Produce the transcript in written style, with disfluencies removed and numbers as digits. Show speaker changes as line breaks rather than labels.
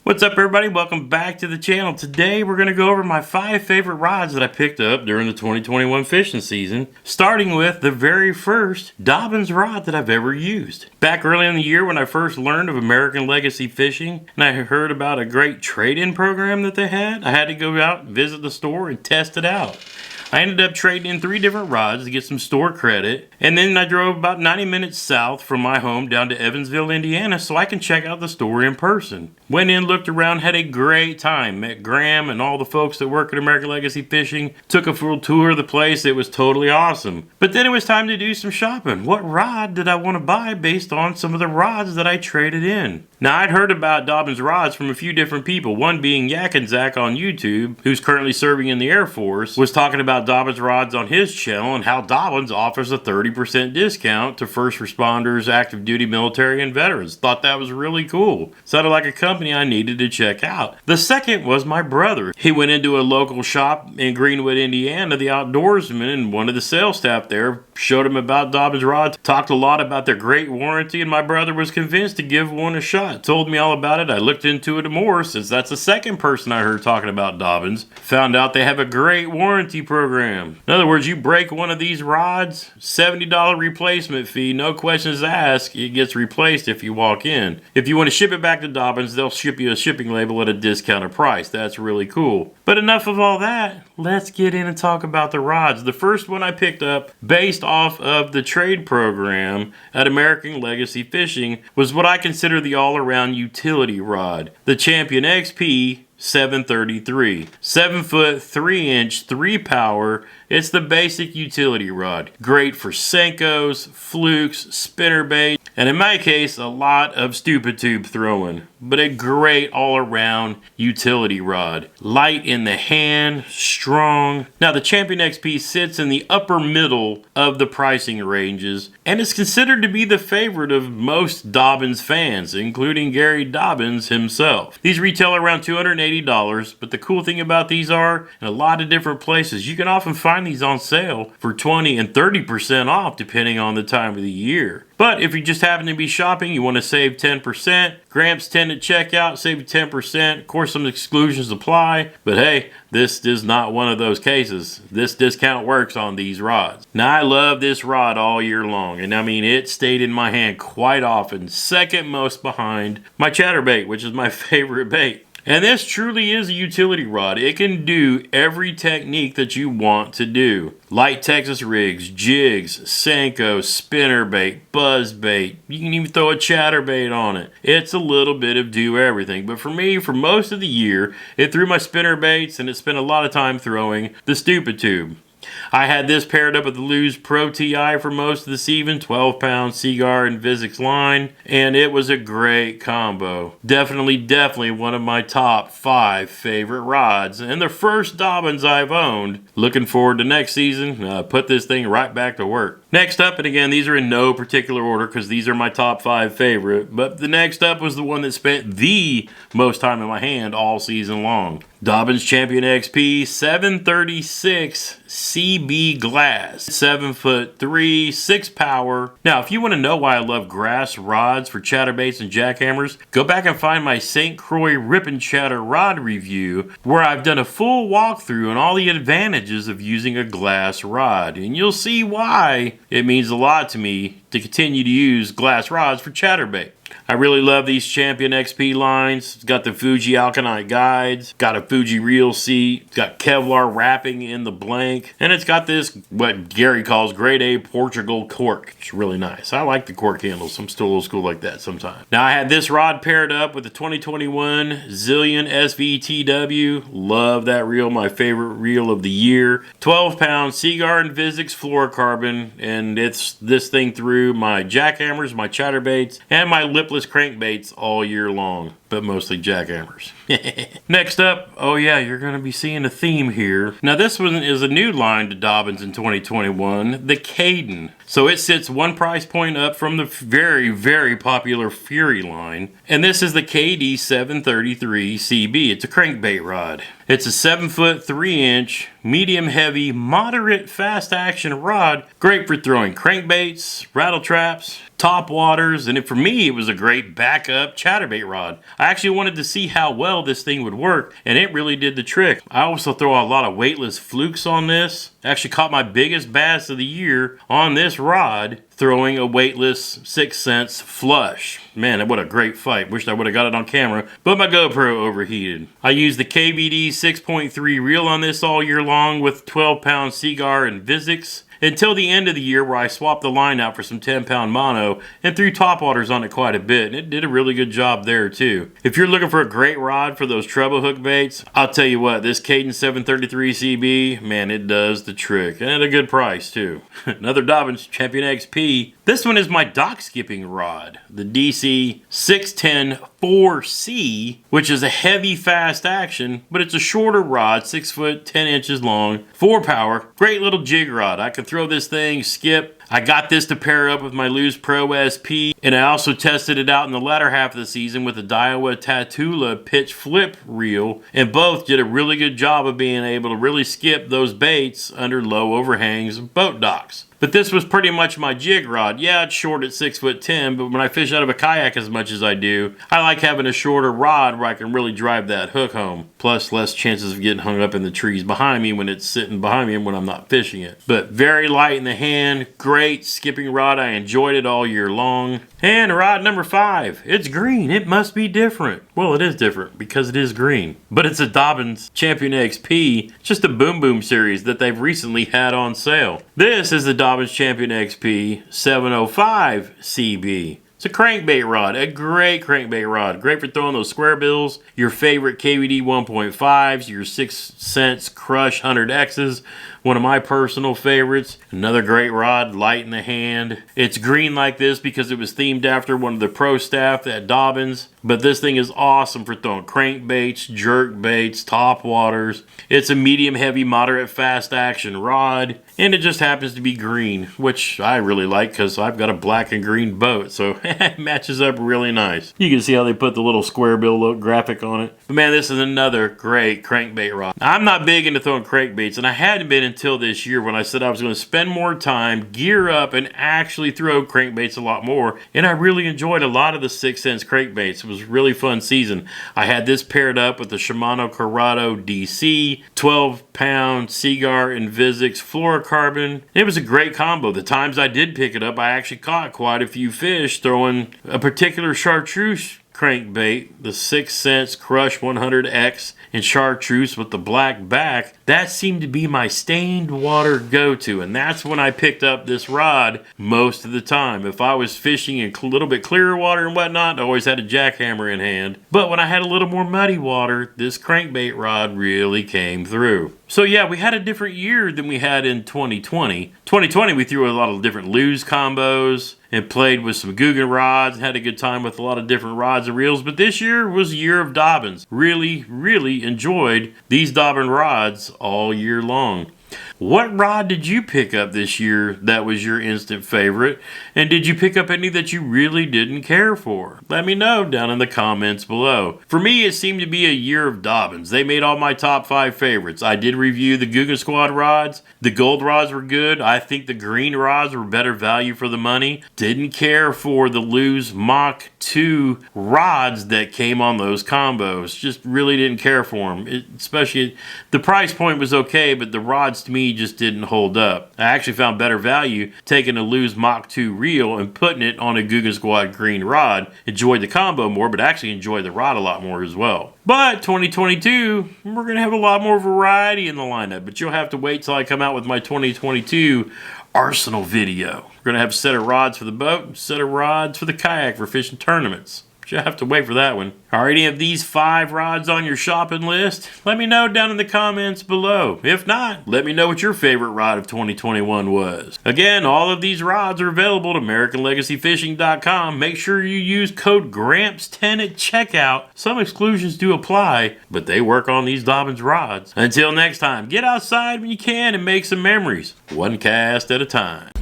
What's up everybody, welcome back to the channel. Today we're going to go over my 5 favorite rods that I picked up during the 2021 fishing season, starting with the very first Dobbins rod that I've ever used. Back early in the year when I first learned of American Legacy Fishing and I heard about a great trade-in program that they had, I had to go out and visit the store and test it out. I ended up trading in 3 different rods to get some store credit, and then I drove about 90 minutes south from my home down to Evansville, Indiana so I can check out the store in person. Went in, looked around, had a great time, met Graham and all the folks that work at American Legacy Fishing, took a full tour of the place. It was totally awesome. But then it was time to do some shopping. What rod did I want to buy based on some of the rods that I traded in? Now I'd heard about Dobbins rods from a few different people, one being Yak and Zach on YouTube, who's currently serving in the Air Force, was talking about Dobbins rods on his channel and how Dobbins offers a 30% discount to first responders, active duty military, and veterans. Thought that was really cool. Sounded like a company I needed to check out. The second was my brother. He went into a local shop in Greenwood, Indiana, the Outdoorsman, and one of the sales staff there showed him about Dobbins rods, talked a lot about their great warranty, and my brother was convinced to give one a shot. Told me all about it. I looked into it more since that's the second person I heard talking about Dobbins. Found out they have a great warranty program. In other words, you break one of these rods, $70 replacement fee, no questions asked. It gets replaced if you walk in. If you want to ship it back to Dobbins, they'll ship you a shipping label at a discounted price. That's really cool. But enough of all that. Let's get in and talk about the rods. The first one I picked up based off of the trade program at American Legacy Fishing was what I consider the all-around utility rod, the Champion XP 733. 7 foot, 3 inch, 3 power. It's the basic utility rod. Great for Senkos, flukes, spinnerbait, and in my case, a lot of stupid tube throwing. But a great all-around utility rod. Light in the hand, strong. Now the Champion XP sits in the upper middle of the pricing ranges and is considered to be the favorite of most Dobbins fans, including Gary Dobbins himself. These retail around $280, but the cool thing about these are, in a lot of different places, you can often find these on sale for 20 and 30% off depending on the time of the year. But if you just happen to be shopping, you want to save 10%, Gramps tend to check out, save you 10%. Of course, some exclusions apply, but hey, this is not one of those cases. This discount works on these rods. Now, I love this rod all year long, and I mean, it stayed in my hand quite often, second most behind my Chatterbait, which is my favorite bait. And this truly is a utility rod. It can do every technique that you want to do. Light Texas rigs, jigs, Senko, spinnerbait, buzzbait. You can even throw a chatterbait on it. It's a little bit of do everything. But for me, for most of the year, it threw my spinnerbaits and it spent a lot of time throwing the stupid tube. I had this paired up with the Lew's Pro TI for most of the season, 12-pound Seagar and Vizix line, and it was a great combo. Definitely one of my top 5 favorite rods, and the first Dobbins I've owned. Looking forward to next season, put this thing right back to work. Next up, and again, these are in no particular order because these are my top 5 favorite, but the next up was the one that spent the most time in my hand all season long. Dobbins Champion XP 736 CB glass, 7 foot 3, 6 power. Now, if you want to know why I love grass rods for chatterbaits and jackhammers, go back and find my St. Croix Rip and Chatter rod review where I've done a full walkthrough on all the advantages of using a glass rod, and you'll see why it means a lot to me to continue to use glass rods for chatterbait. I really love these Champion XP lines. It's got the Fuji Alkanite guides, got a Fuji reel seat, it's got Kevlar wrapping in the blank, and it's got this, what Gary calls grade A Portugal cork. It's really nice. I like the cork handles. I'm still old school like that sometimes. Now I had this rod paired up with the 2021 Zillion SVTW. Love that reel, my favorite reel of the year. 12-pound Seagar and Vizix fluorocarbon, and it's this thing through my jackhammers, my chatterbaits, and my lipless crankbaits all year long, but mostly jackhammers. Next up, oh yeah, you're going to be seeing a theme here. Now this one is a new line to Dobbins in 2021, the Kaden. So it sits one price point up from the very popular Fury line, and this is the KD 733 CB. It's a crankbait rod. It's a 7 foot 3 inch medium heavy moderate fast action rod, great for throwing crankbaits, rattle traps, top waters, and for me it was a great backup chatterbait rod. I actually wanted to see how well this thing would work, and it really did the trick. I also throw a lot of weightless flukes on this. Actually caught my biggest bass of the year on this rod throwing a weightless 6 cents flush. Man, what a great fight. Wished I would have got it on camera, but my GoPro overheated. I used the KVD 6.3 reel on this all year long with 12-pound Seagar and Vizix, until the end of the year where I swapped the line out for some 10-pound mono and threw topwaters on it quite a bit, and it did a really good job there too. If you're looking for a great rod for those treble hook baits, I'll tell you what, this Cadence 733 CB, man, it does the trick, and at a good price too. Another Dobbins Champion XP. This one is my dock skipping rod, the DC 610 4C, which is a heavy fast action, but it's a shorter rod, 6 foot 10 inches long, 4 power, great little jig rod. I can throw this thing, skip. I got this to pair up with my Lose Pro SP, and I also tested it out in the latter half of the season with the Daiwa Tatula pitch flip reel, and both did a really good job of being able to really skip those baits under low overhangs of boat docks. But this was pretty much my jig rod. Yeah, it's short at 6 foot 10, but when I fish out of a kayak as much as I do, I like having a shorter rod where I can really drive that hook home. Plus, less chances of getting hung up in the trees behind me when it's sitting behind me and when I'm not fishing it. But very light in the hand, great skipping rod. I enjoyed it all year long. And rod number 5, it's green. It must be different. Well, it is different because it is green. But it's a Dobbins Champion XP, just a Boom Boom series that they've recently had on sale. This is the Dobbins Champion XP 705 CB. It's a crankbait rod, a great crankbait rod. Great for throwing those square bills, your favorite KVD 1.5s, your 6 cents Crush 100Xs, one of my personal favorites. Another great rod, light in the hand. It's green like this because it was themed after one of the pro staff at Dobbins. But this thing is awesome for throwing crankbaits, jerk baits, top waters. It's a medium heavy, moderate fast action rod. And it just happens to be green, which I really like because I've got a black and green boat. So it matches up really nice. You can see how they put the little square bill look graphic on it. But man, this is another great crankbait rod. Now, I'm not big into throwing crankbaits, and I hadn't been until this year when I said I was going to spend more time, gear up, and actually throw crankbaits a lot more. And I really enjoyed a lot of the 6 cents crankbaits. It was a really fun season. I had this paired up with the Shimano Corrado DC, 12-pound Seagar and Vizix fluorocarbon. It was a great combo. The times I did pick it up, I actually caught quite a few fish throwing a particular chartreuse crankbait, the 6 cents Crush 100X in chartreuse with the black back. That seemed to be my stained water go-to, and that's when I picked up this rod most of the time. If I was fishing in a little bit clearer water and whatnot, I always had a jackhammer in hand. But when I had a little more muddy water, this crankbait rod really came through. So yeah, we had a different year than we had in 2020. 2020, we threw a lot of different Lose combos and played with some Guggen rods and had a good time with a lot of different rods and reels. But this year was a year of Dobbins. Really, really enjoyed these Dobbins rods all year long. What rod did you pick up this year that was your instant favorite? And did you pick up any that you really didn't care for? Let me know down in the comments below. For me, it seemed to be a year of Dobbins. They made all my top 5 favorites. I did review the Guggen Squad rods. The gold rods were good. I think the green rods were better value for the money. Didn't care for the Lose Mach 2 rods that came on those combos. Just really didn't care for them. Especially, the price point was okay, but the rods to me just didn't hold up. I actually found better value taking a Lose Mach 2 reel and putting it on a Guggen Squad green rod. Enjoyed the combo more, but actually enjoyed the rod a lot more as well. But 2022, we're going to have a lot more variety in the lineup, but you'll have to wait till I come out with my 2022 Arsenal video. We're going to have a set of rods for the boat, a set of rods for the kayak for fishing tournaments. You'll have to wait for that one. Are any of these 5 rods on your shopping list? Let me know down in the comments below. If not, let me know what your favorite rod of 2021 was. Again, all of these rods are available at AmericanLegacyFishing.com. Make sure you use code GRAMPS10 at checkout. Some exclusions do apply, but they work on these Dobbins rods. Until next time, get outside when you can and make some memories. One cast at a time.